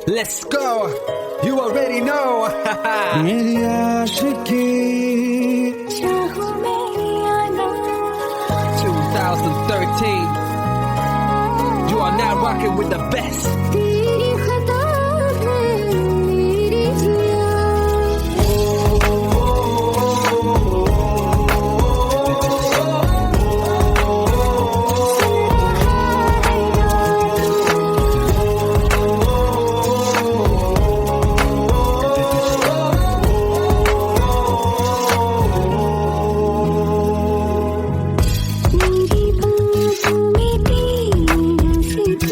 Let's go. You already know. मेरी आशिकी 2013. You are now rocking with the best. तेरी खता है मेरी जिया मेरी बातों में तेरा जिक्र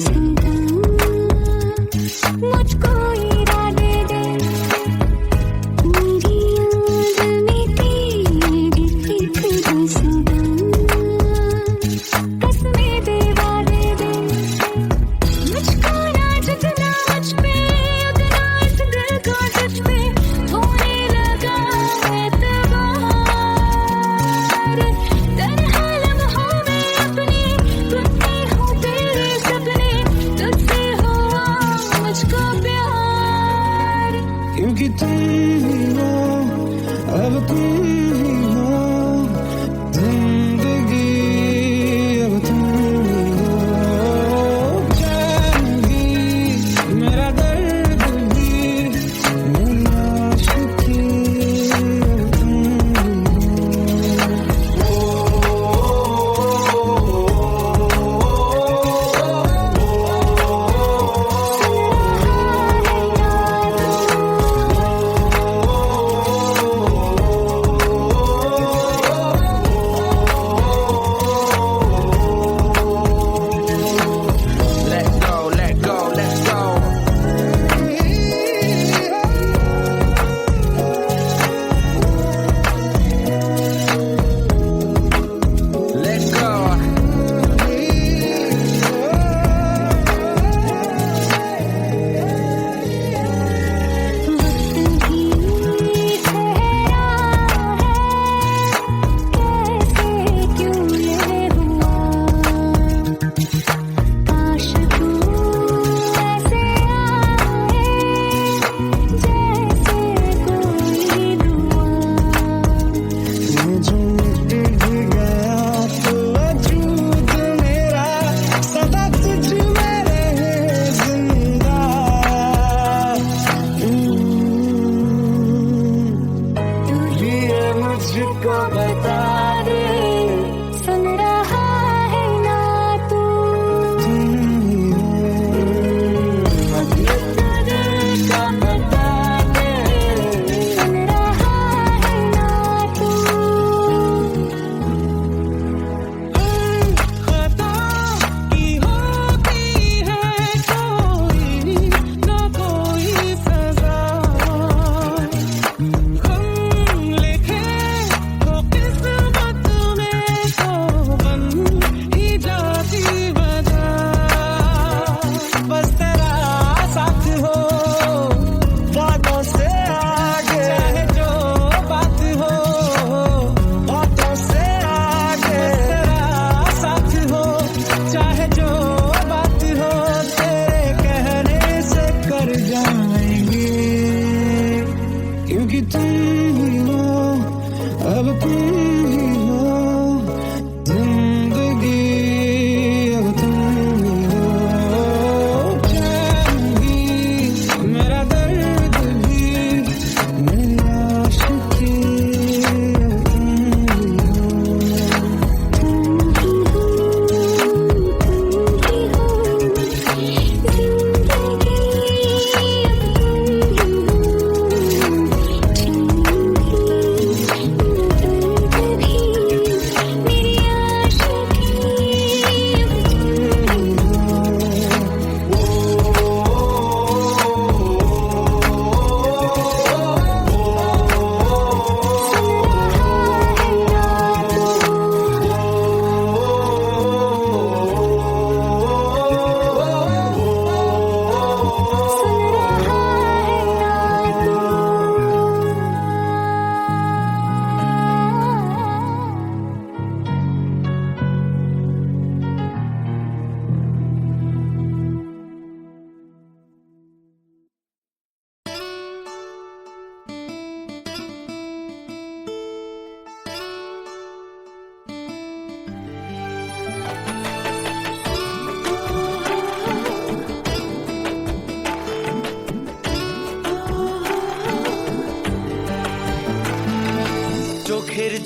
सदा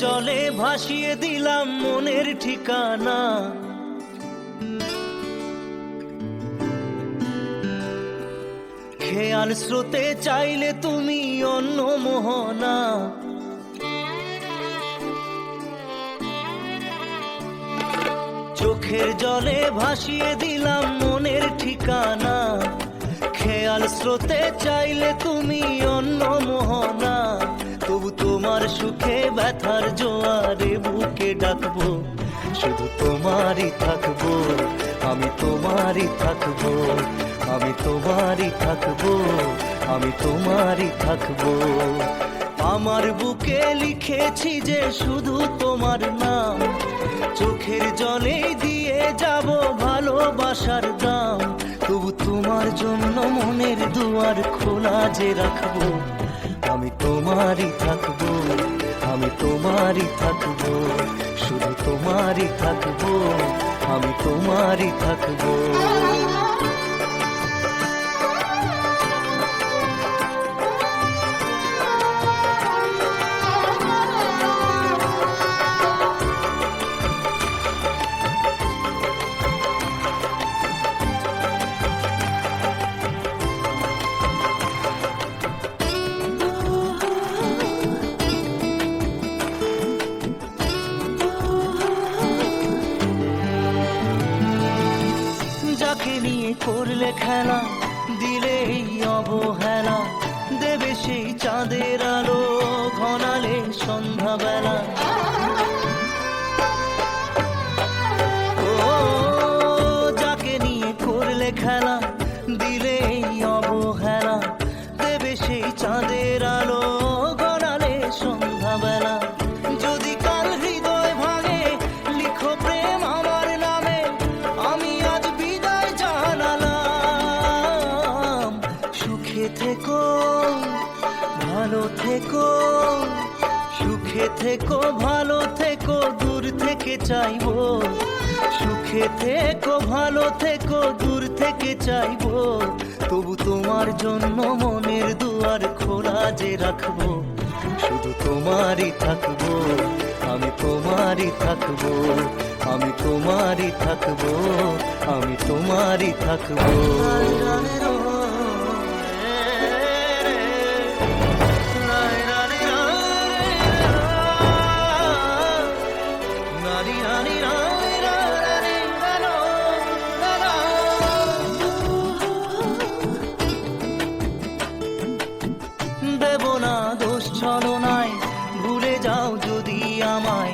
জলে ভাসিয়ে দিলাম মনের ঠিকানা। খেয়াল স্রোতে চাইলে তুমি অন্য মোহনা। চোখের জলে ভাসিয়ে দিলাম মনের ঠিকানা। খেয়াল স্রোতে চাইলে তুমি অন্য মোহনা। তবু তোমার সুখে ব্যথার জোয়ারে বুকে ডাকবো, শুধু তোমারই থাকবো, আমি তোমারই থাকবো, আমি তোমারই থাকবো, আমি তোমারই থাকবো। আমার বুকে লিখেছি যে শুধু তোমার নাম, চোখের জলে দিয়ে যাব ভালোবাসার দাম। তবু তোমার জন্য মনের দুয়ার খোলা যে রাখবো, আমি তোমারই থাকবো, আমি তোমারই থাকবো, শুধু তোমারই থাকবো, আমি তোমারই থাকবো। যাকে নিয়ে করলে খেলা, দিলে এই অবহেলা, দেবে সেই চাঁদের আলো ঘনালে সন্ধ্যাবেলা। ও যাকে নিয়ে করলে খেলা, দিলে এই অবহেলা, দেবে সেই চাঁদের আলো ঘনালে সন্ধ্যাবেলা। যদি কাল হৃদয় ভাঙে লিখো প্রেম আমার নামে, আমি আজ বিদায় জানালাম। সুখে থেকো, ভালো থেকো, সুখে থেকো, ভালো থেকো, দূর থেকে চাইবো। সুখে থেকো, ভালো থেকো, দূর থেকে চাইবো। তবু তোমার জন্য মনের দুয়ার খোলা যে রাখবো, শুধু তোমারই থাকবো, আমি তোমারই থাকবো, আমি তোমারই থাকবো, আমি তোমারই থাকবো। দেব না দোষ ছলনায়, ভুলে যাও যদি আমায়,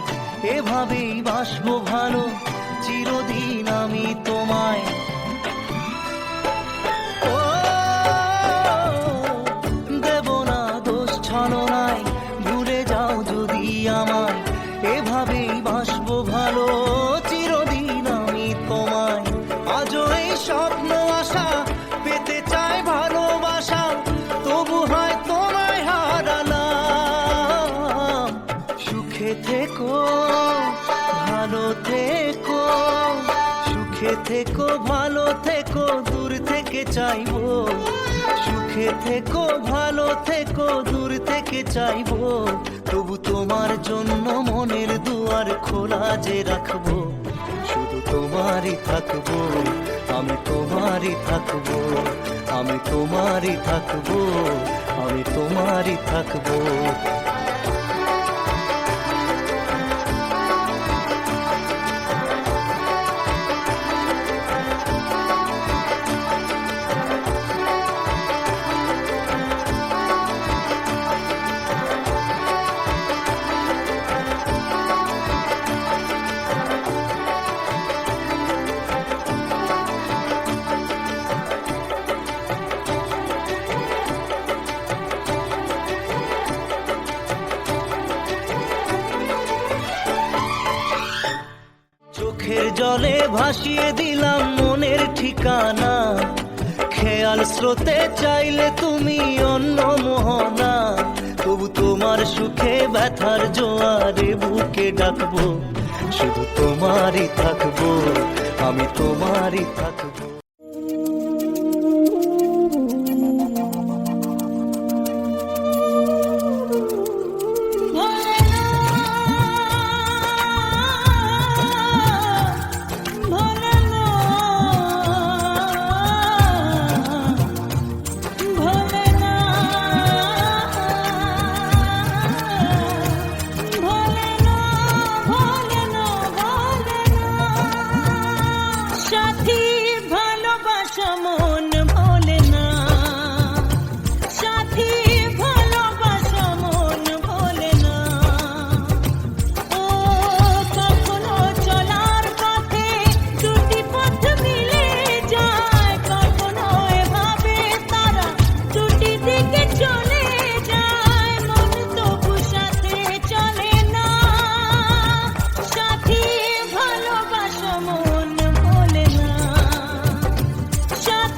এভাবেই বাসবো ভালো চিরদিন আমি তোমায়। ও দেব না দোষ ছলনায়, ভুলে যাও যদি আমায়, এভাবেই বাসবো ভালো চিরদিন আমি তোমায়। আজও এই স্বপ্ন আশা পেতে চাই ভালোবাসা, তবু হয় তোমায় হারালাম। সুখে থেকো, ভালো থেকো, সুখে থেকো, ভালো থেকো, দূর থেকে চাইবো। সুখে থেকো, ভালো থেকো, দূর থেকে চাইবো। তবু তোমার জন্য মনের দুয়ার খোলা যে রাখবো, শুধু তোমারই থাকবো, আমি তোমারই থাকবো, আমি তোমারই থাকবো, আমি তোমারই থাকবো। চোখের জলে ভাসিয়ে দিলাম মনের ঠিকানা। খেয়াল স্রোতে চাইলে তুমি অন্য মোহনা। তবু তোমার সুখে ব্যথার জোয়ারে বুকে ডাকবো, শুধু তোমারই থাকবো, আমি তোমারই থাকবো। ভোলেনাথ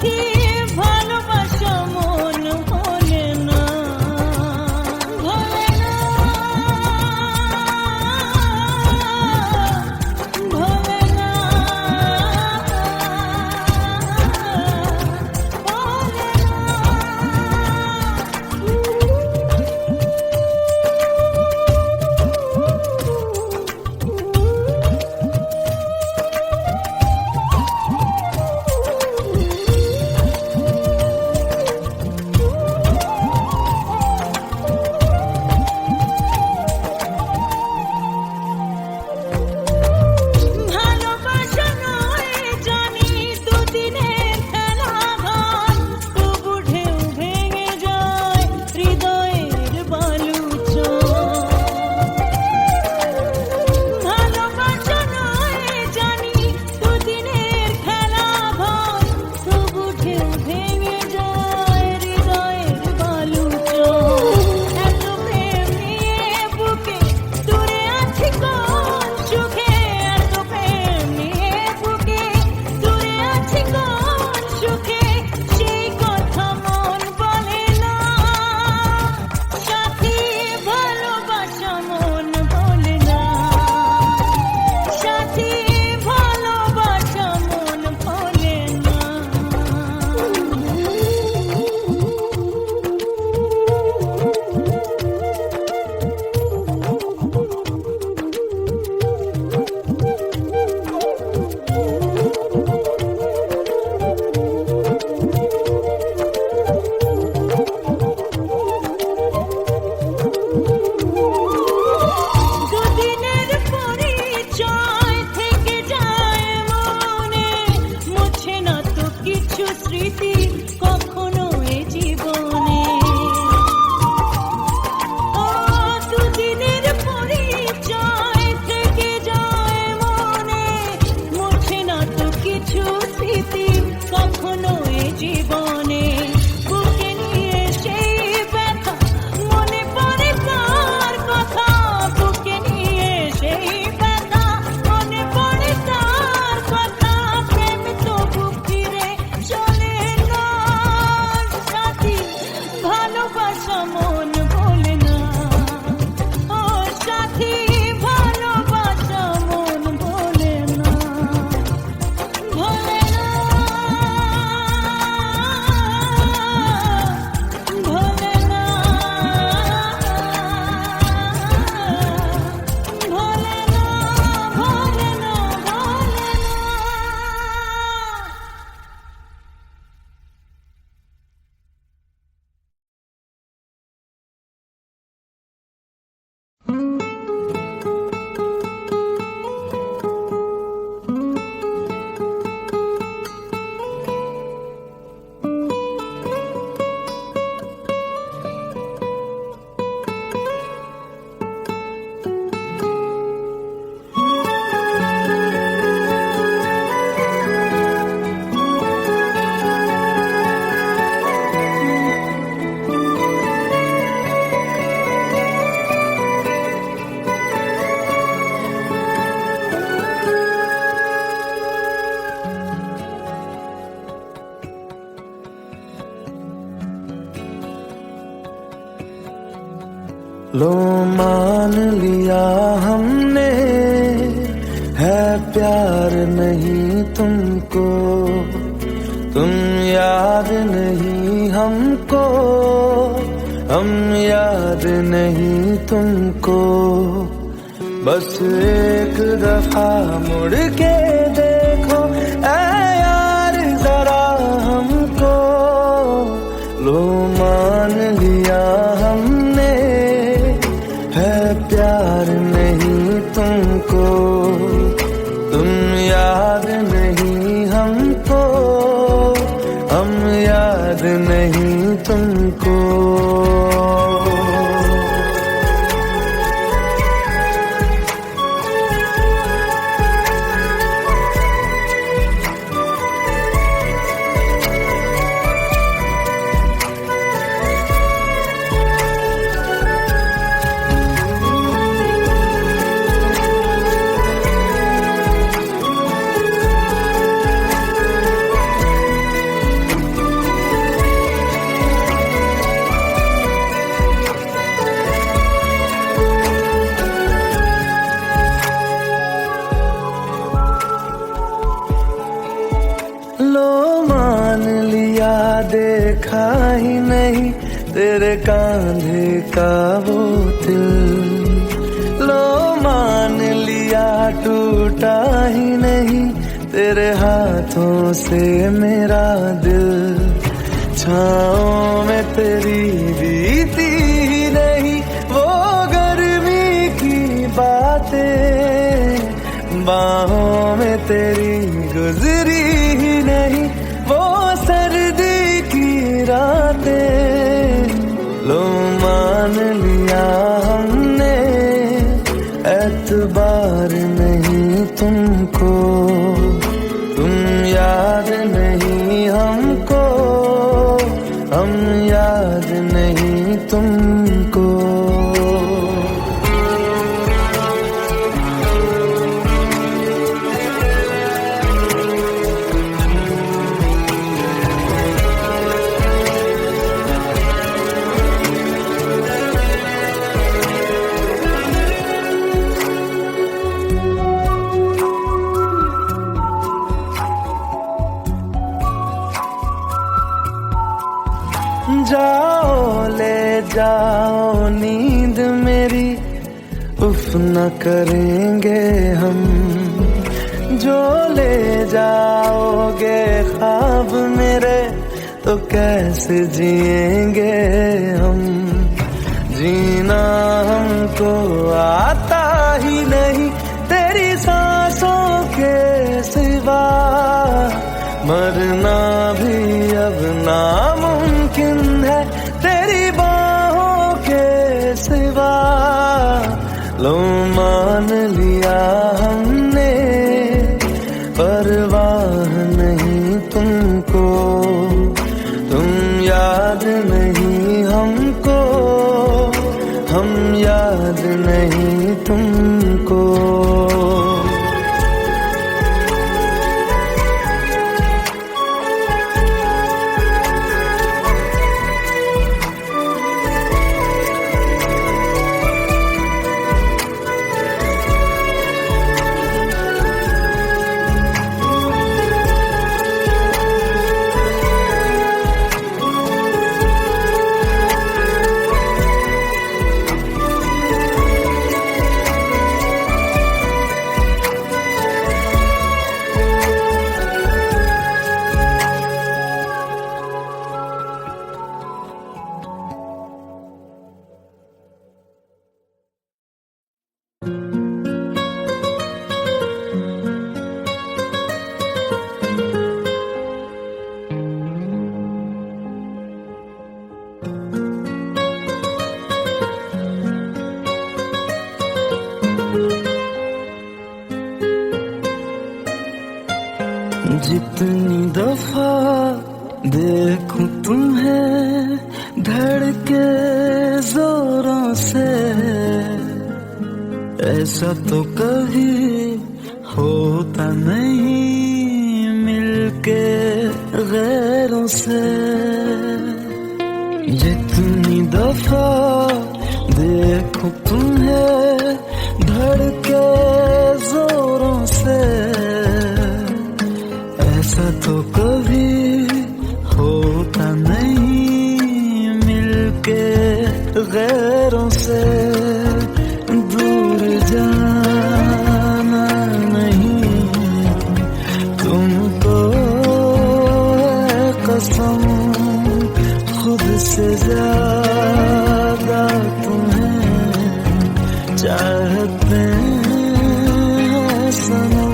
সাথী ভালোবাসা মন ভোলে না, ভোলে না, ভোলে না, ভালোবাসা নয় জানি দুদিনের খেলা ঘর, তবু ঢেউ ভেঙে যায় হৃদয়ের বালুচর। ভালোবাসা নয় জানি দুদিনের খেলা ঘর, তবু ঢেউ ভেঙে যায় হৃদয়ের বালুচর। এত প্রেম নিয়ে বুকে দূরে আছি কোন সুখে, এত প্রেম নিয়ে বুকে দূরে আছি কোন সুখে, সেই কথা মন বলে না। সাথী ভালোবাসা মন বলে না, সাথী ভালোবাসা মন বলে না। দুদিনের পরিচয় থেকে যায় মনে, মুছে না তো কিছু স্মৃতি কখনো এ জীবনে। ও দুদিনের পরিচয় থেকে যায় মনে, মুছে না তো কিছু স্মৃতি কখনো এ জীবনে। বুকে নিয়ে সেই ব্যথা মনে পড়ে তার কথা, বুকে নিয়ে সেই ব্যথা মনে পড়ে তার কথা। প্রেম তবু ফিরে চলে না, সাথী ভালোবাসা মন বলে না। ও সাথী ভালোবাসা মন বলে না, ভোলে না, ভোলে না, ভোলে না, ভোলে না, ভোলে না। लो मान लिया हमने है प्यार नहीं तुमको, तुम याद नहीं हमको, हम याद नहीं तुमको। बस एक दफा मुड़ के देखो ऐ यार जरा हमको। लो मान लिया हमने है प्यार नहीं तुमको, तुम याद नहीं हमको, हम याद नहीं तुमको। देखा ही नहीं तेरे कांधे का वो दिल। लो मान लिया टूटा ही नहीं तेरे हाथों से मेरा दिल। छाँव में तेरी बीती ही नहीं वो गर्मी की बातें, बाहों में तेरी गुजरी ही नहीं वो सर्दी की रातें। लो मान लिया हमने एतबार नहीं तुमको, तुम याद नहीं हमको, हम याद नहीं तुमको। जाओ ले जाओ नींद मेरी, उफ न करेंगे हम। जो ले जाओगे ख्वाब मेरे तो कैसे जिएंगे हम। जीना हमको आता ही नहीं तेरी सांसों के सिवा, मरना भी अब नामुमकिन है तेरी बाहों के सिवा। लो मान लिया हमने परवाह नहीं तुमको, तुम याद नहीं हमको, हम याद नहीं तुमको। जितनी दफा देखूं तुम्हें धड़के जोरों से, ऐसा तो कभी होता नहीं मिलके गैरों से। जितनी दफा देखूं तुम्हें धड़के जोरों से, ऐसा तो कभी होता नहीं मिलके गैरों से। दूर जाना नहीं तुमको है कसम, खुद से ज्यादा तुम्हें चाहते हैं सनम।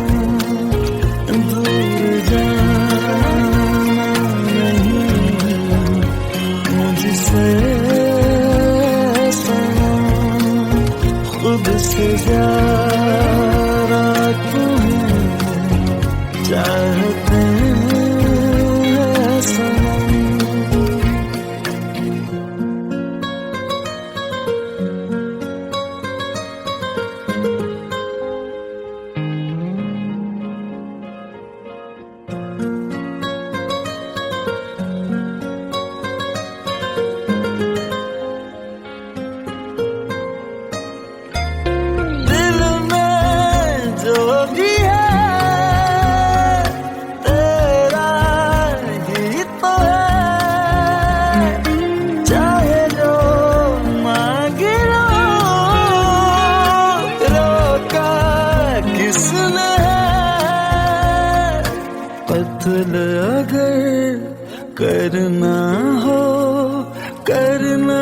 खुद से ज्यादा तुम्हें चाहते हैं सनम। कत्ल अगर करना हो करना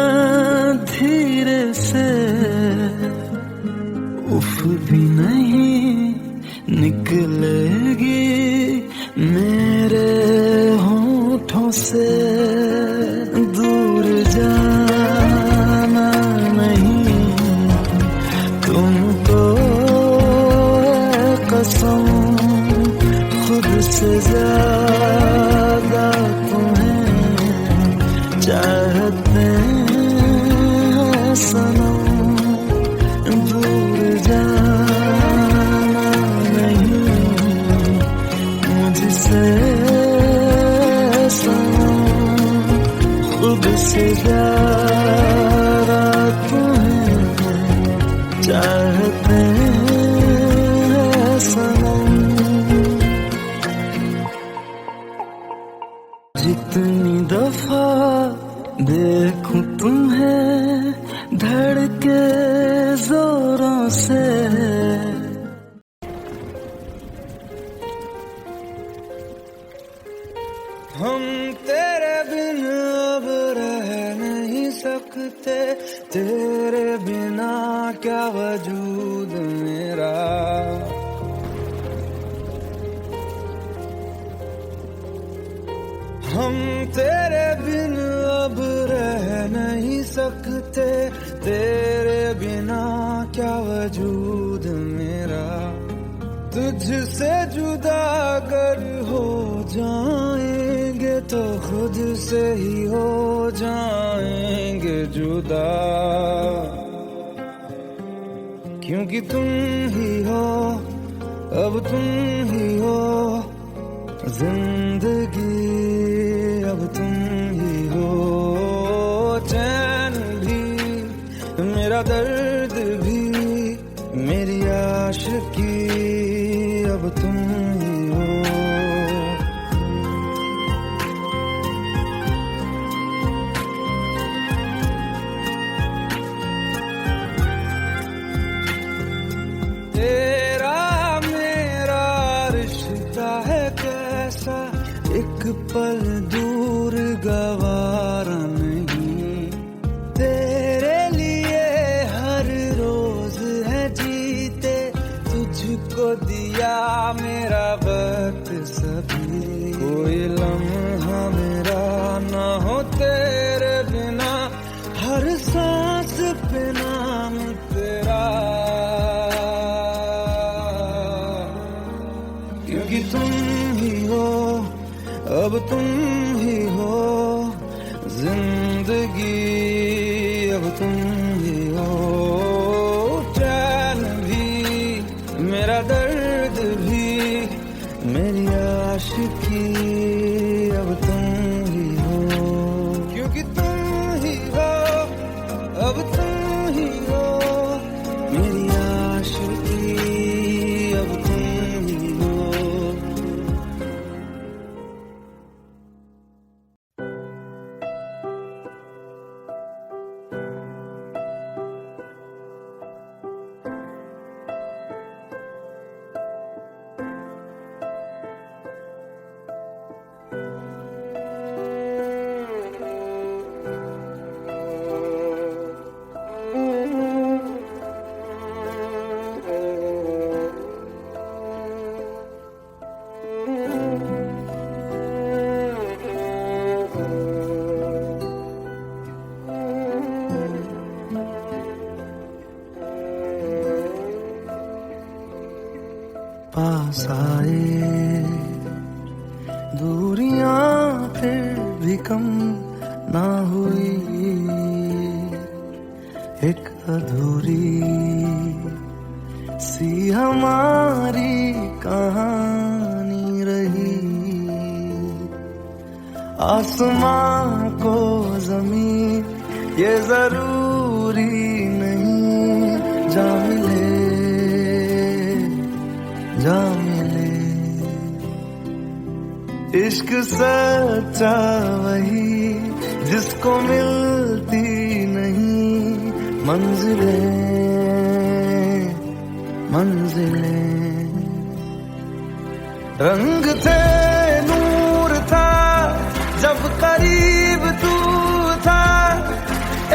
धीरे से, उफ भी नहीं निकलेगी मेरे होठों से। दूर जाना नहीं तुमको कसम, खुद से ज्यादा तुम्हें चाहते हैं सनम। दूर जाना नहीं मुझसे सनम, खुद से ज्यादा तुम्हें चाहते हैं सनम। जितनी दफा देखूं तुम्हें धड़के जोरों से, हम तेरे बिन अब रह नहीं सकते, तेरे बिना क्या वजूद मेरा। हम तेरे बिन अब रह नहीं सकते, तेरे बिना क्या वजूद मेरा। तुझसे जुदा अगर हो जाएंगे तो खुद से ही हो जाएंगे जुदा। क्योंकि तुम ही हो, अब तुम ही हो जिंदगी, अब तुम ही हो चैन भी, मेरा दर्द भी, मेरी आशिकी, अब तुम ही हो। तेरा मेरा रिश्ता है कैसा, एक पल दूर गवारा नहीं। तेरे लिए हर रोज है जीते, तुझको दिया मेरा वक्त सभी। कोई लम्हा मेरा ना हो तेरे बिना, हर सांस पे नाम तेरा। क्योंकि तुम ही हो, अब तुम ही हो जिंदगी, अब तुम ही हो चैन भी, मेरा दर्द भी, मेरी आशिकी, अब तुम ही हो। क्योंकि तुम ही हो, अब तुम ही हो मेरी आशिकी, अब तुम ही हो। पास आए दूरियां फिर भी कम ना हुई, एक अधूरी सी हमारी कहानी रही। आसमां को जमीन ये जरूरी नहीं, जा मिले जा मिले। इश्क सच्चा वही जिसको मिलती नहीं मंजिलें मंजिलें। रंग थे करीब तू था,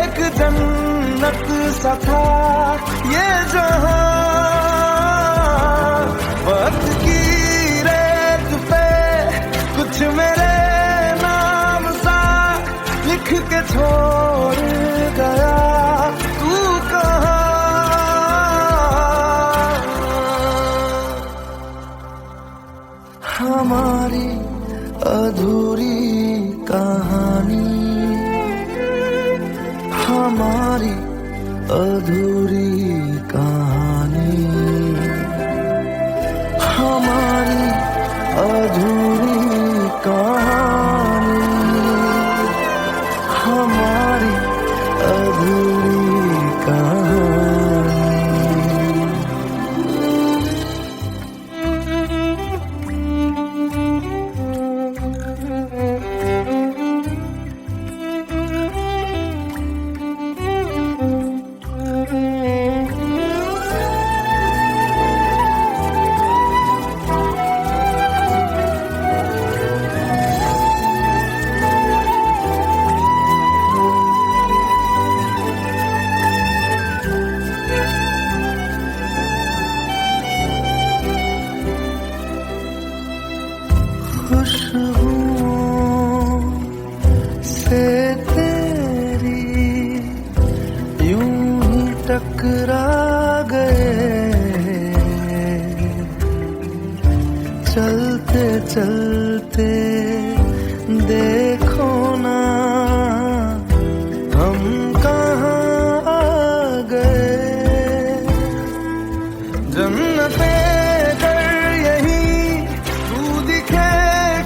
एक जन्नत सा था ये जहां। वक्त की रेत पे कुछ मेरे नाम सा लिख के छोड़ गया तू कहाँ। हमारी अधूरी कहानी, हमारी अधूरी कहानी, हमारी अधूरी कहानी, हमारी अधूरी कहानी। खुशबुओं से तेरी यूं ही टकरा गए, चलते चलते देखो ना हम कहाँ आ गए। जन्नते कर यही तू दिखे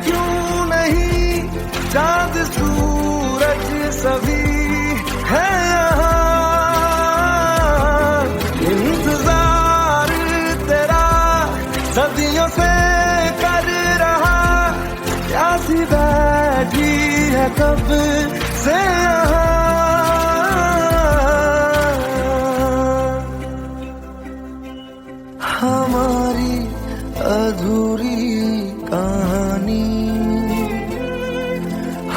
क्यों नहीं, चाँद सूरज सभी है यहाँ। इंतजार तेरा सदियों से कर रहा, प्यासी बैठी है कब से यहाँ। हमारी अधूरी कहानी,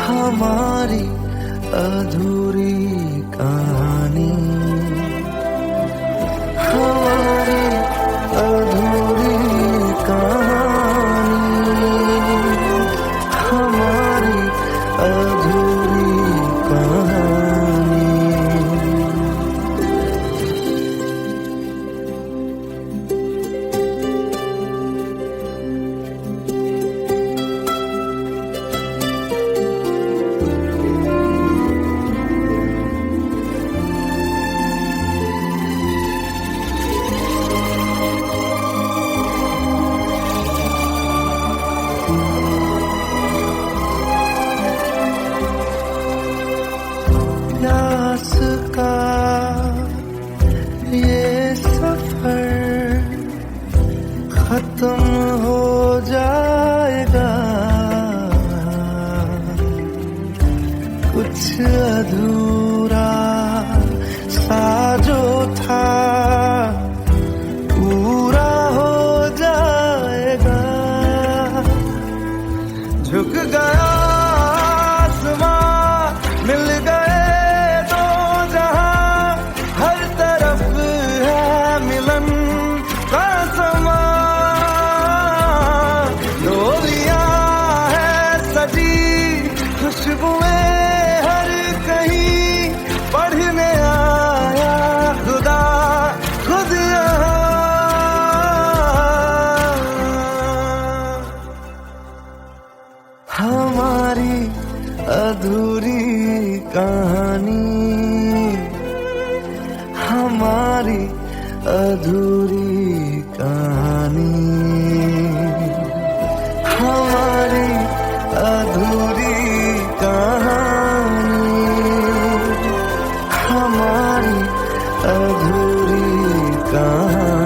हमारी अधूरी कहानी, हमारी अधूरी कहानी, हमारी अधूरी कहानी। प्यास का ये सफर खत्म हो जाएगा, कुछ अधूरा सा जो था पूरा हो जाएगा। झुक गया आसमां, मिल गए दो जहां, हर तरफ है मिलन का समा। डोलियां है सजी, खुशबुएं हर कहीं, पढ़ने आया खुदा खुद यहाँ। हमारी अधूरी कहानी, हमारी अधूरी कहानी, हमारी अधूरी कहानी, हमारी अधूरी कहानी।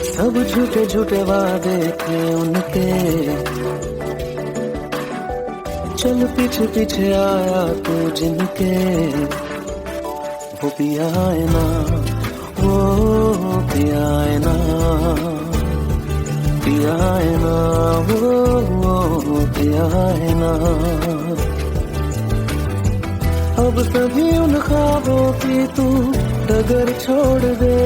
सब झूठे झूठे वादे थे उनके, चल पीछे पीछे आया तू जिनके, वो पिया है ना, वो पिया है ना, पिया है ना, वो पिया है ना। अब सभी उन ख्वाबों की तू डगर छोड़ दे,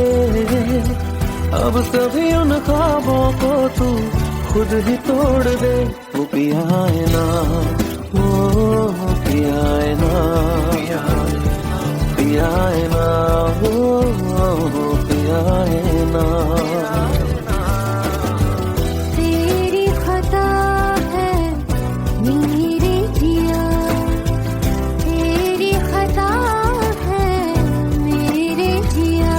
अब सभी उन ख्वाबों को तू खुद ही तोड़ दे। वो पिया है ना, वो पिया है ना, पिया है ना, वो पिया है ना। तेरी खता है मेरे जिया, तेरी खता है मेरे जिया।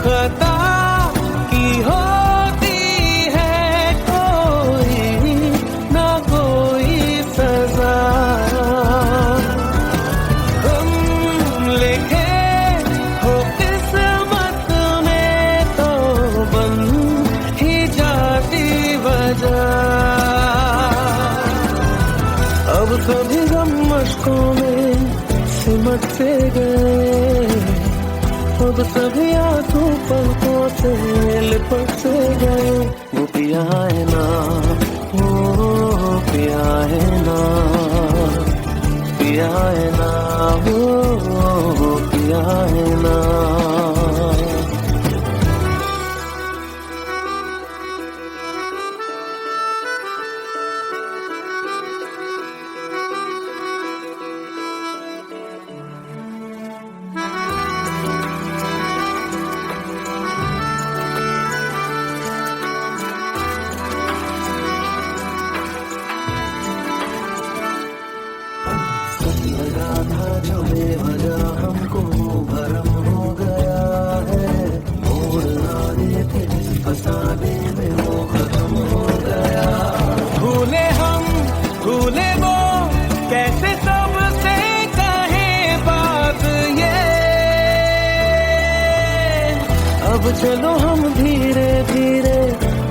खता की होती है कोई ना कोई सजा, हम लिखे हो किस्मत में तो बन ही जाती वजह। अब सभी गम मशकों में सिमट से गए, अब सभी आंसू पलकों से लिपट से गए। वो पिया है ना, वो पिया है ना, पिया है ना, वो पिया है ना। लगा था जो बेवजह हमको भरम हो गया है, मोड़ आने थे जिस फसाने में वो खत्म हो गया। भूले हम भूले वो कैसे सबसे कहे बात ये, अब चलो हम धीरे धीरे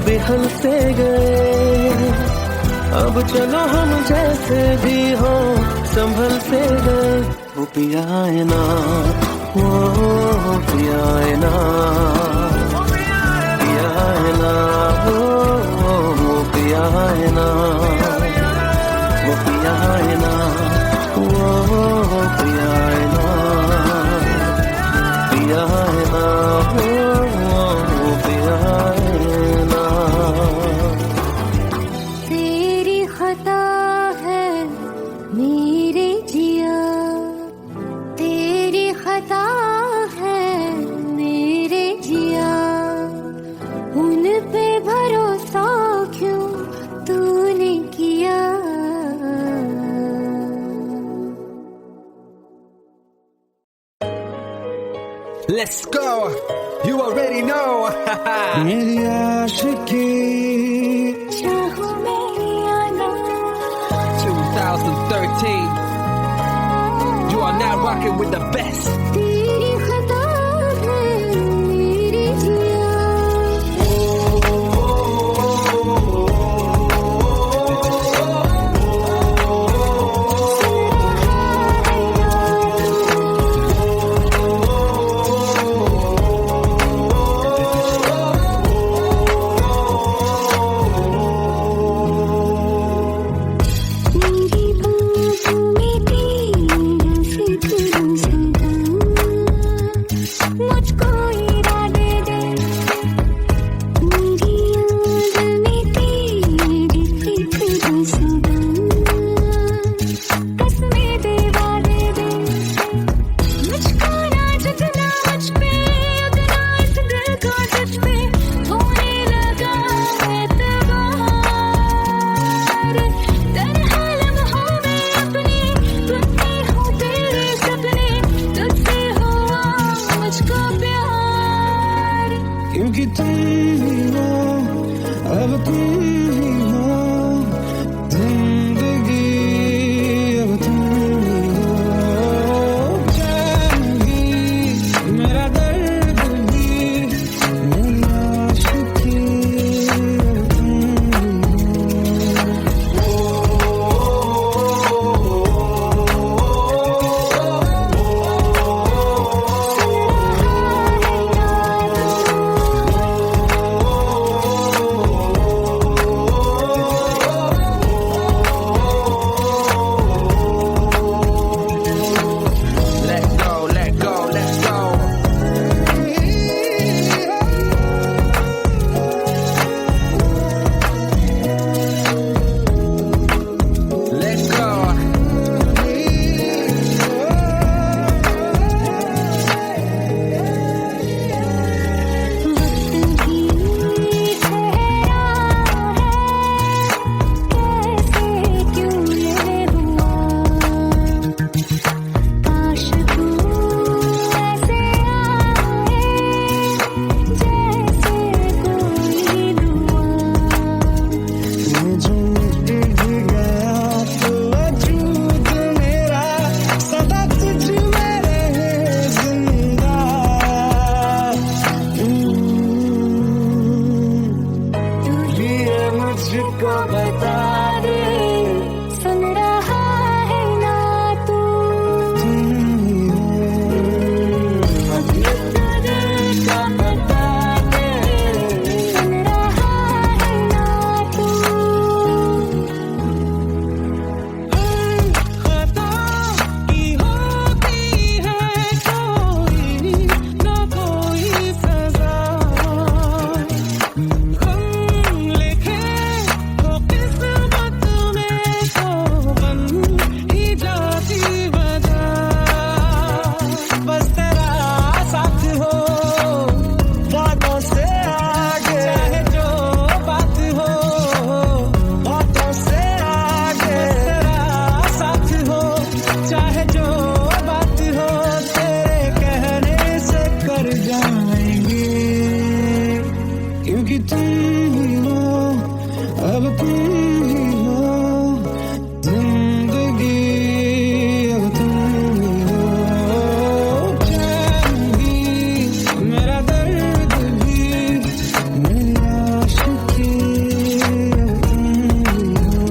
बिहल से गए, अब चलो हम जैसे भी हो संभल से गए। वो पिया है ना, वो पिया है ना, पिया है ना, वो पिया है ना, वो पिया है ना, वो पिया है ना, पिया है ना, वो पिया है ना। तेरी खता है मेरे जिया, तेरी खता है मेरे जिया। उन पे भरोसा क्यों तूने किया। Let's go. You already know. मेरी आशिकी चाहो मेरी आना, 2013. You are now rocking with the best. तेरी खता है मेरे जिया। मेरी बाहों में तेरा फिक्र सदा, जो बात हो तेरे कहने से कर जाएंगे, क्योंकि तुम ही हो, अब तुम ही हो जिंदगी, अब तुम ही हो चैन भी, मेरा दर्द भी, मेरी आशिकी, अब तुम ही हो।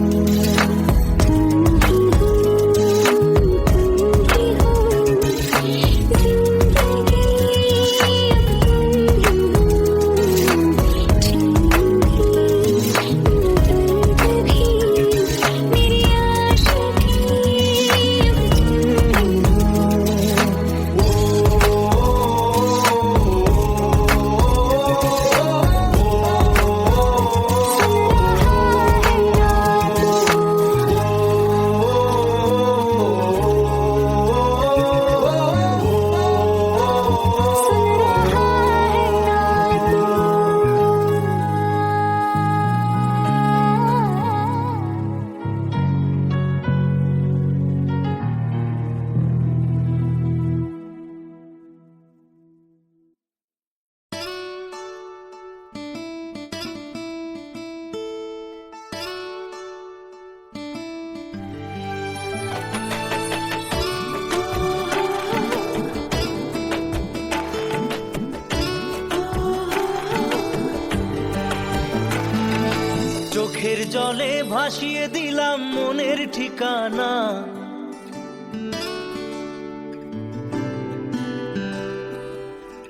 চোখের জলে ভাসিয়ে দিলাম মনের ঠিকানা,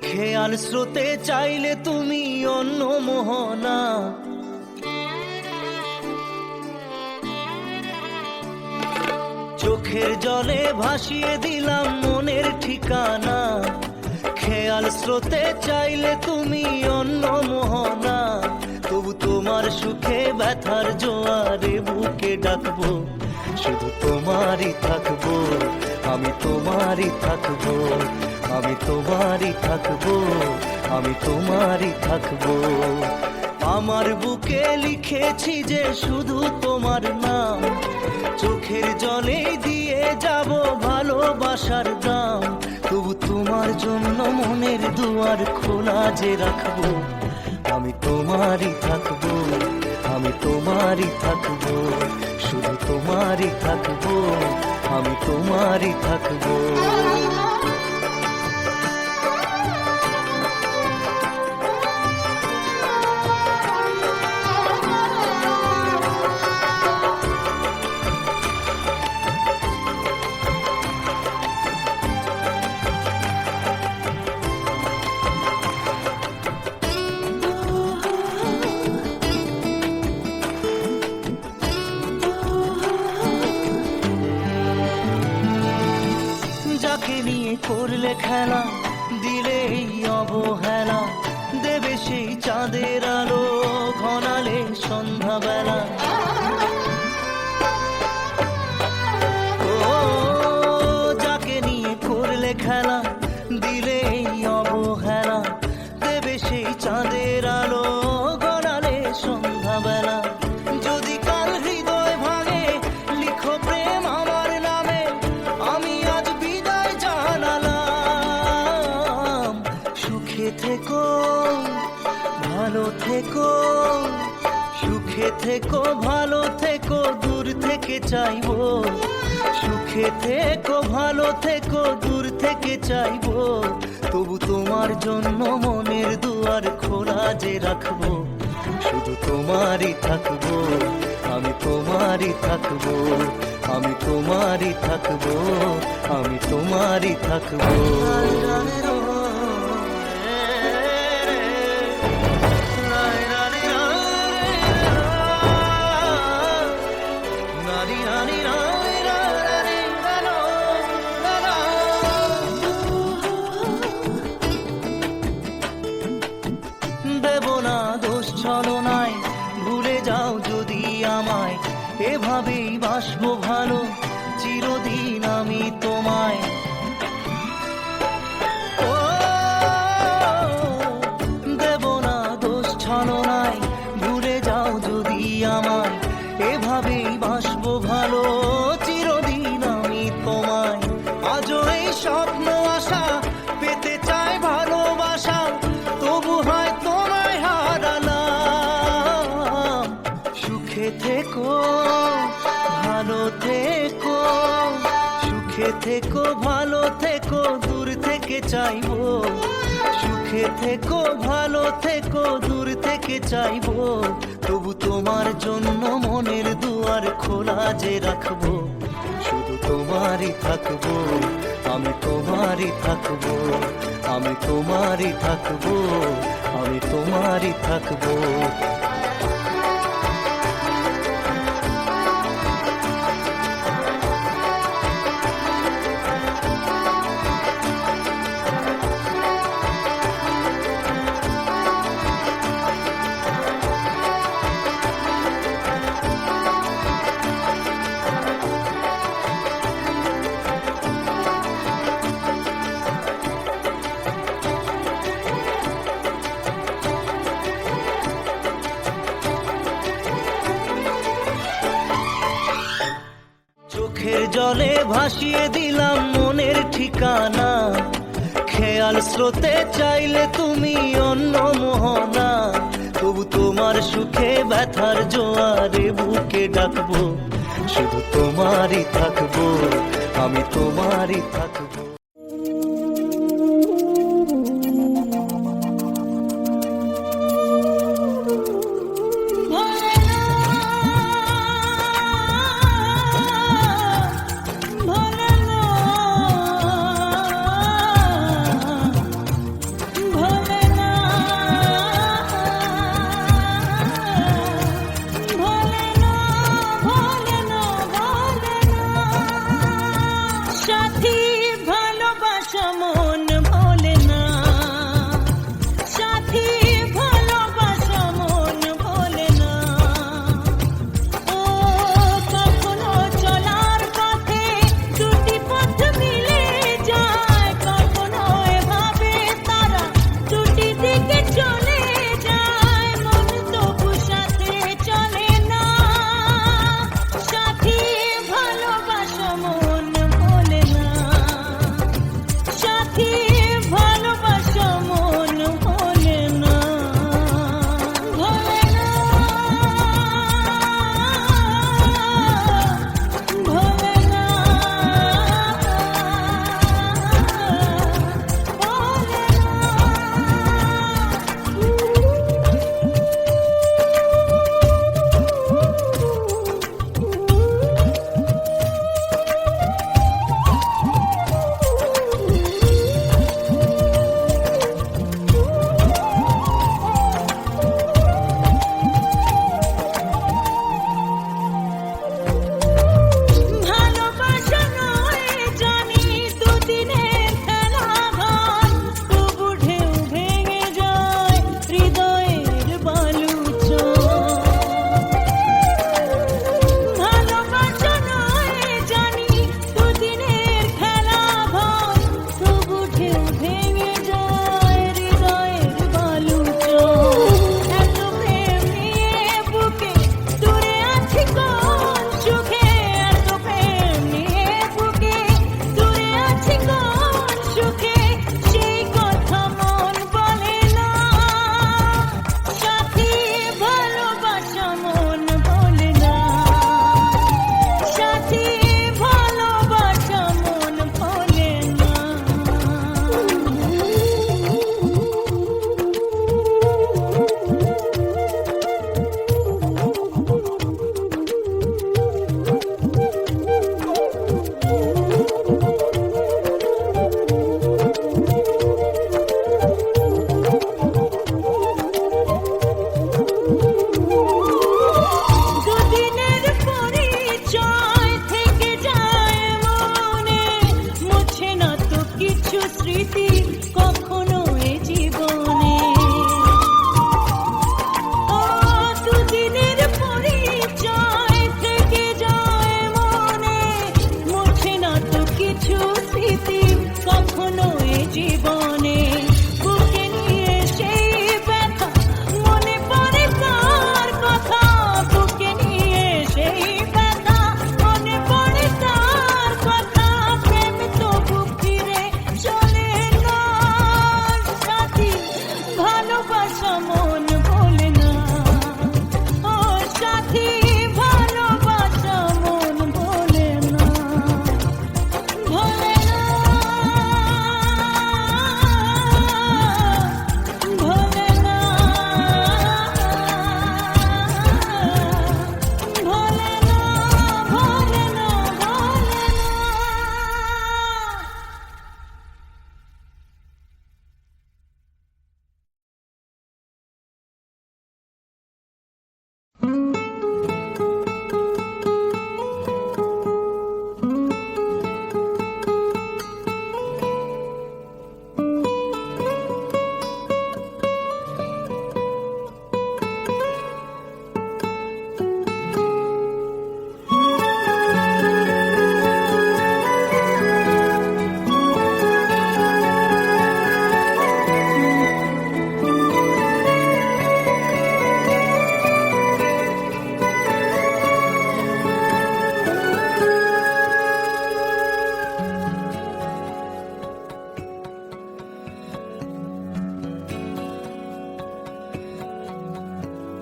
খেয়াল স্রোতে চাইলে তুমি অন্য মোহনা, চোখের জলে ভাসিয়ে দিলাম মনের ঠিকানা, খেয়াল স্রোতে চাইলে তুমি অন্য মোহনা, তবু তোমার সুখে ব্যথার জোয়ারে বুকে ডাকবো, শুধু তোমারই থাকবো, আমি তোমারই থাকবো, আমি তোমারই থাকবো, আমি তোমারই থাকবো। আমার বুকে লিখেছি যে শুধু তোমার নাম, চোখের জলে দিয়ে যাব ভালোবাসার দাম, তবু তোমার জন্য মনের দুয়ার খোলা যে রাখবো, আমি তোমারই থাকবো, আমি তোমারই থাকবো, শুধু তোমারই থাকবো, আমি তোমারই থাকবো। যাকে নিয়ে করলে খেলা, দিলে এই অবহেলা, দেবে সেই চাঁদের আলো ঘনালে সন্ধ্যাবেলা। ও যাকে নিয়ে করলে খেলা, দিলে এই অবহেলা, দেবে সেই চাঁদের আলো ঘনালে সন্ধ্যাবেলা। যদি কাল হৃদয় ভাঙে লিখো প্রেম আমার নামে, আমি আজ বিদায় জানালাম। সুখে থেকো, ভালো থেকো, সুখে থেকো, ভালো থেকো, দূর থেকে চাইবো, সুখে থেকো, ভালো থেকো, দূর থেকে চাইবো, তবু তোমার জন্য মনের দুয়ার খোলা যে রাখবো, শুধু তোমারই থাকবো, আমি তোমারই থাকবো, আমি তোমারই থাকবো, আমি তোমারই থাকবো। দেব না দোষ ছলনায়, ভুলে যাও যদি আমায়, এভাবেই বাসবো ভালো চিরদিন আমি তোমায়। ও আজও এই স্বপ্ন আশা পেতে চায় ভালোবাসা, তবু হয় তোমায় হারালাম। সুখে থেকো, ভালো থেকো, সুখে থেকো, ভালো থেকো, দূর থেকে চাইবো। সুখে থেকো, ভালো থেকো, দূর থেকে চাইবো, তবু তোমার জন্য মনের দুয়ার খোলা যে রাখবো। শুধু তোমারই থাকবো, আমি তোমারই থাকবো, আমি তোমারই থাকবো, আমি তোমারই থাকবো। চোখের জলে ভাসিয়ে দিলাম মনের ঠিকানা, খেয়াল স্রোতে চাইলে তুমি অন্য মোহনা, তবু তোমার সুখে ব্যথার জোয়ারে বুকে ডাকবো। শুধু তোমারই থাকবো, আমি তোমারই থাকবো। সাথী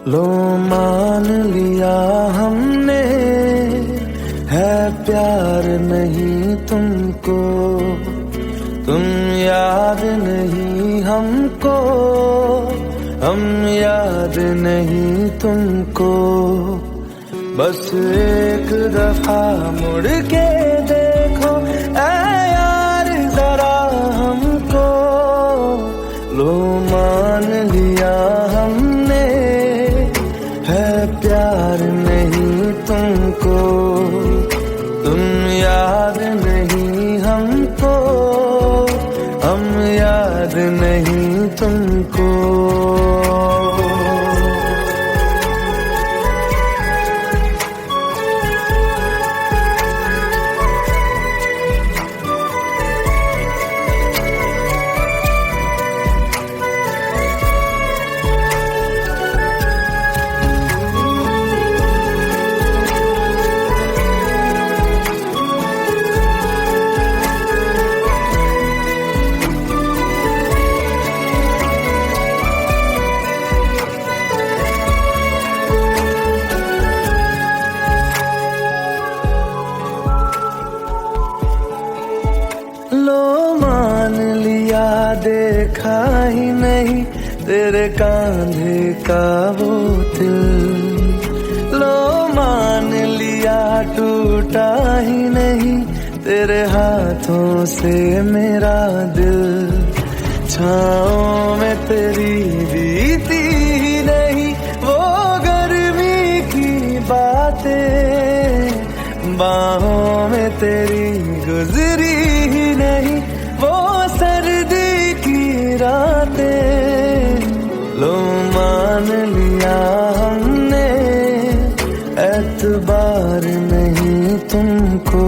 लो मान लिया हमने है प्यार नहीं तुमको, तुम याद नहीं हमको, हम याद नहीं तुमको। बस एक दफा मुड़ के देखो ऐ यार जरा हमको, लो मान लिया हमने है प्यार नहीं तुमको, तुम याद नहीं हमको, हम याद नहीं तुमको। देखा ही नहीं तेरे कांधे का वो दिल, लो मान लिया टूटा ही नहीं तेरे हाथों से मेरा दिल। छाँव में तेरी बीती ही नहीं वो गर्मी की बातें, बाहों में तेरी गुजरी ही नहीं वो सर्दी की रातें। लो मान लिया हमने एतबार नहीं तुमको,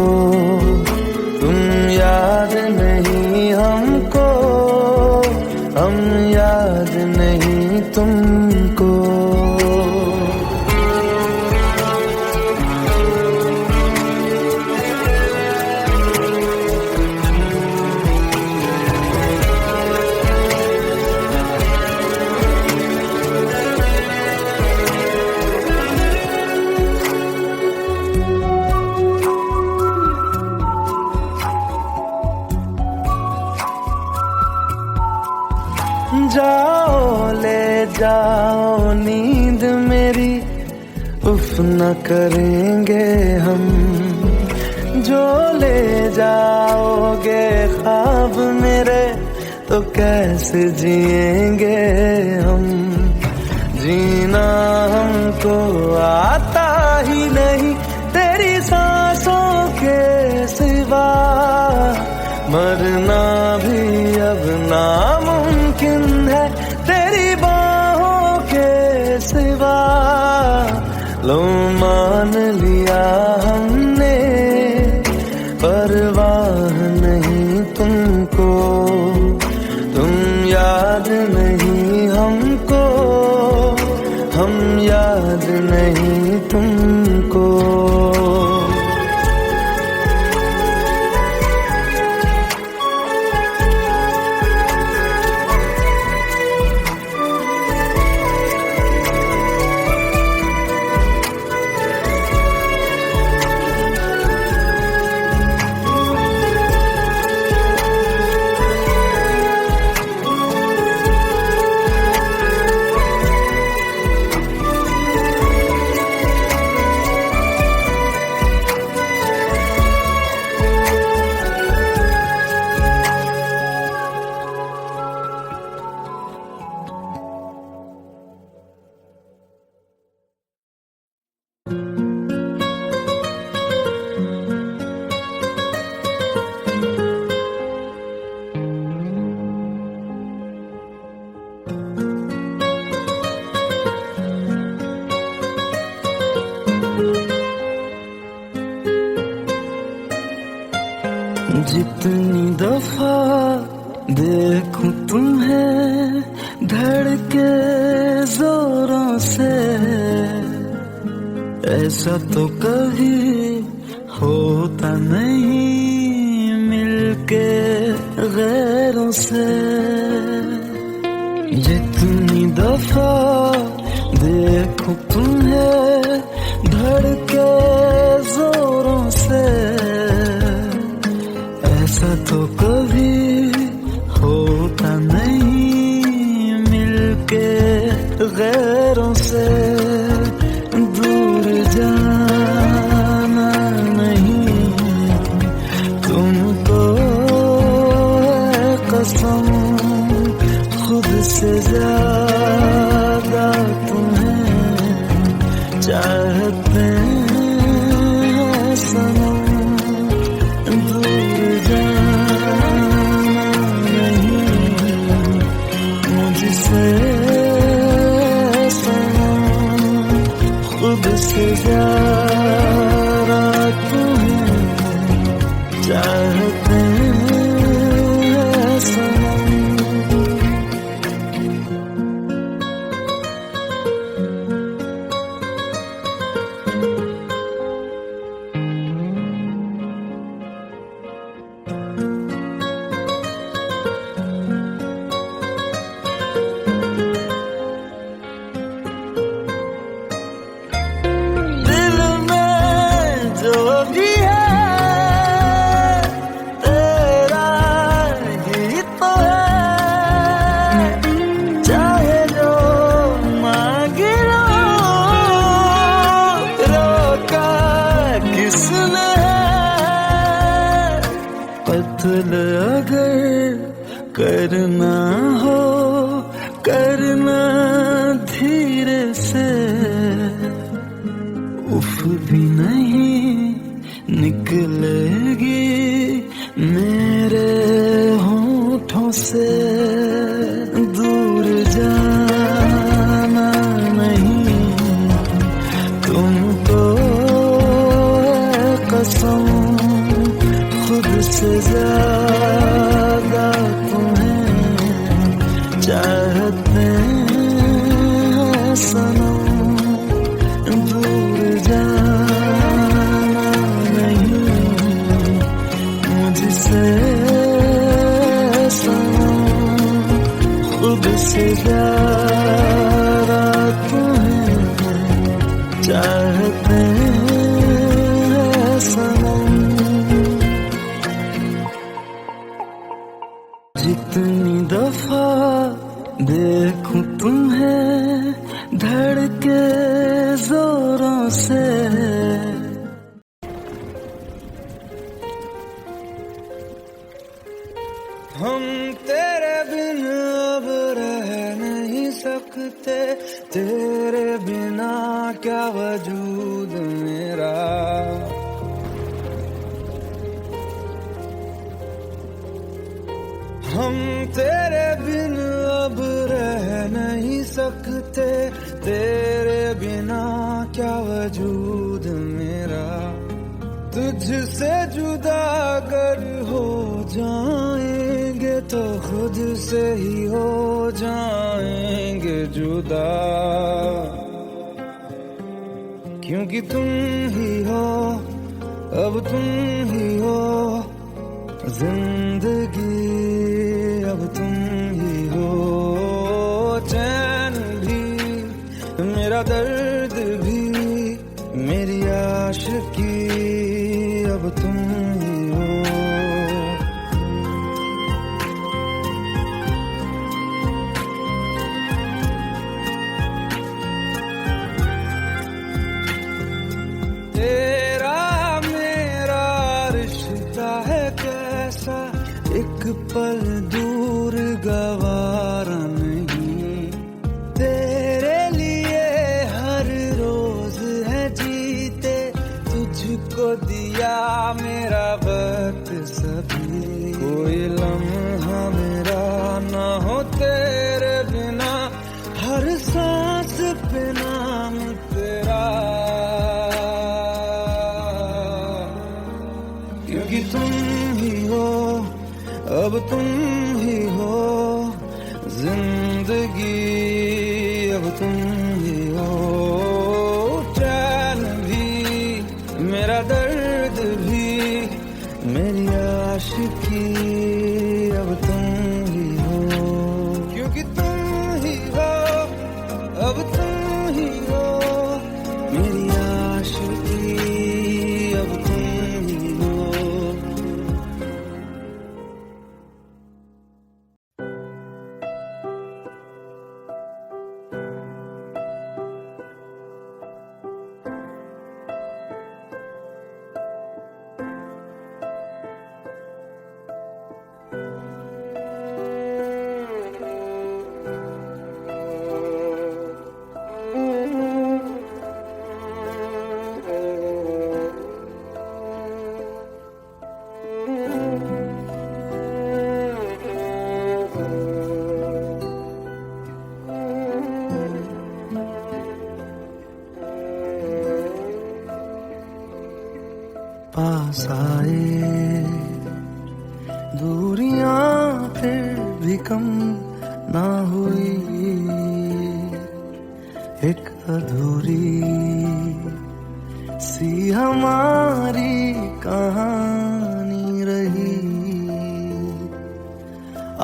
तुम याद नहीं हमको, हम याद नहीं तुमको। जाओ ले जाओ नींद मेरी, उफ न करेंगे हम, जो ले जाओगे ख्वाब मेरे तो कैसे जिएंगे हम। जीना हमको आता ही नहीं तेरी सांसों के सिवा, मरना भी अब नामुमकिन है तेरी बाहों के सिवा। लो मान लिया हमने परवाह नहीं तुमको, तुम याद नहीं हमको, हम याद नहीं तुमको। जितनी दफा देखूं तुम्हें धड़के जोरों से, ऐसा तो कभी होता नहीं मिलके गैरों से। जितनी दफा देखूं तुम्हें धड़के जोरों से, ऐसा तो कभी होता नहीं मिलके गैरों से। दूर जाना नहीं तुमको है कसम, खुद से ज्यादा तुम्हें चाहते हैं सनम। दूर जाना नहीं मुझसे सनम, खुद से ज्यादा तुम्हें चाहते हैं सनम। दिल में जो भी है तेरा ही तो है, चाहे जो मांगे लो, रोका किसने है। कत्ल अगर करना हो करना धीरे से, उफ भी नहीं निकलेगी मेरे होठों से। दूर जाना नहीं तुमको है कसम, खुद से ज्यादा तुम्हें चाहते हैं सनम। दूर जाना नहीं मुझसे सनम, खुद से ज्यादा तुम्हें चाहते हैं सनम। जितनी दफा देखूं तुम्हें धड़के जोरों से, हम तेरे बिन अब रह नहीं सकते, तेरे बिना क्या वजूद मेरा। हम तेरे बिन अब रह नहीं सकते, तेरे बिना क्या वजूद मेरा। तुझसे जुदा अगर हो जाएंगे तो खुद से ही हो जाएंगे जुदा, क्योंकि तुम ही हो अब तुम ही हो जिंदगी, अब तुम ही हो चैन भी, मेरा दर्द भी, मेरी आशिकी, अब तुम ही हो। तेरा मेरा रिश्ता है कैसा, एक पल दूर गवारा नहीं। तेरे लिए हर रोज है जीते, तुझको दिया मेरा वक्त सभी। कोई लम्हा मेरा ना हो तेरे बिना, हर सांस पे नाम तेरा, क्योंकि तुम ही हो अब तुम ही हो जिंदगी, अब तुम ही हो चैन भी, मेरा दर्द भी, मेरी आशिकी, अब तुम ही हो, क्योंकि तुम ही हो अब तुम ही भी कम ना हुई, एक अधूरी सी हमारी कहानी रही।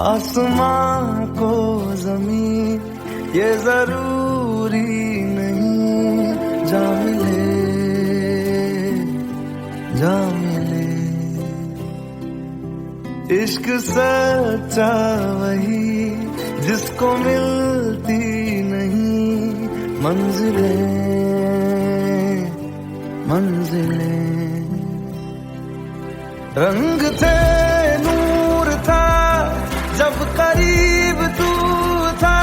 आसमां को जमीन ये जरूरी नहीं, जा मिले जा मिले। इश्क सच्चा वही जिसको मिलती नहीं मंजिलें मंजिलें। रंग थे नूर था जब करीब तू था,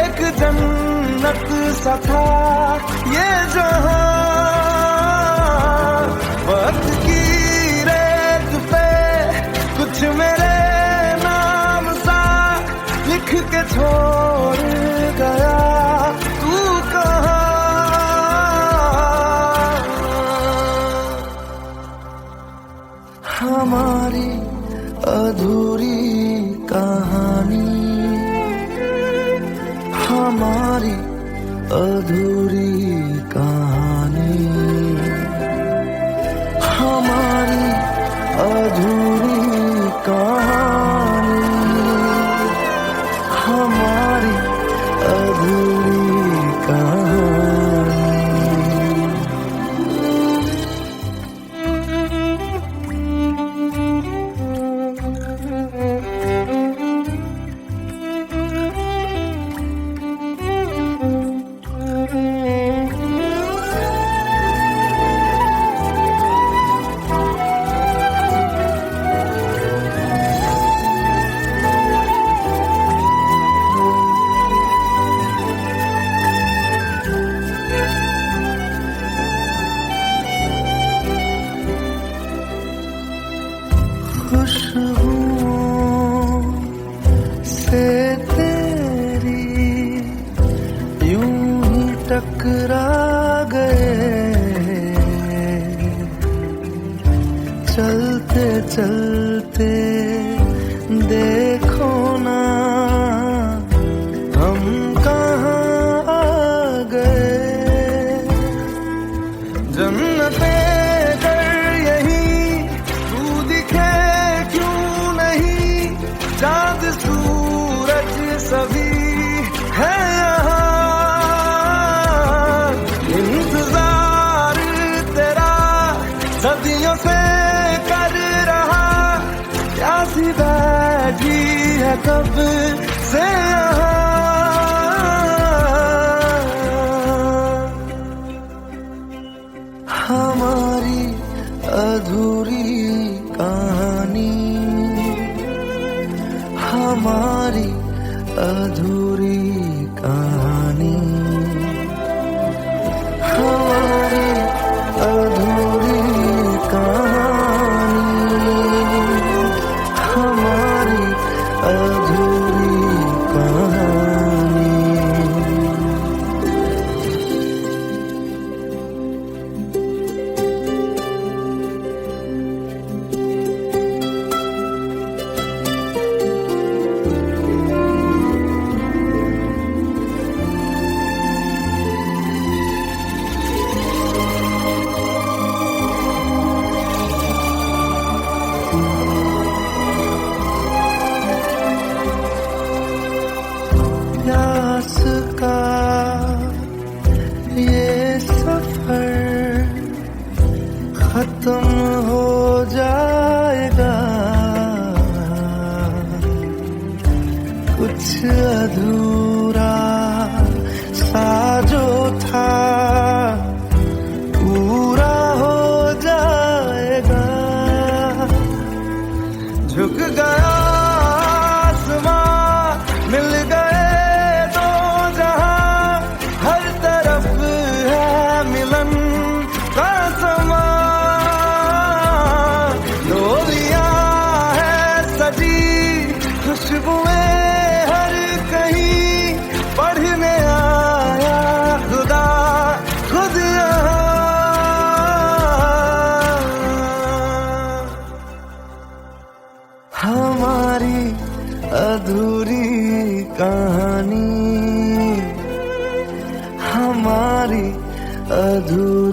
एक जन्नत सा था ये जहां। वक्त की रेत पे कुछ मेरे नाम सा लिख के छोड़ गया, तू कहाँ? हमारी अधूरी कहानी, हमारी अधूरी कहानी, हमारी अधूरी कहानी, हमारी अधूरी कहानी। खुशबुओं से तेरी यूं ही टकरा गए, चलते चलते देखो ना हम कहाँ आ गए। जन्नते चाँद सूरज सभी है यहाँ, इंतजार तेरा सदियों से कर रहा, प्यासी बैठी है कब से यहाँ। हमारी अधूरी कहानी, हमारी अधूरी कहानी, हमारी अधूरी कहानी, हमारी अधूरी कहानी। प्यास का ये सफर खत्म हो जाएगा, कुछ अधूरा सा जो था पूरा हो जाएगा। झुक गया आसमां, मिल गए दो जहां, हर तरफ है मिलन का समा। डोलियां है सजी खुशबुएं हर कहीं, पढ़ने आया खुदा खुद यहाँ। हमारी अधूरी कहानी हमारी अधूरी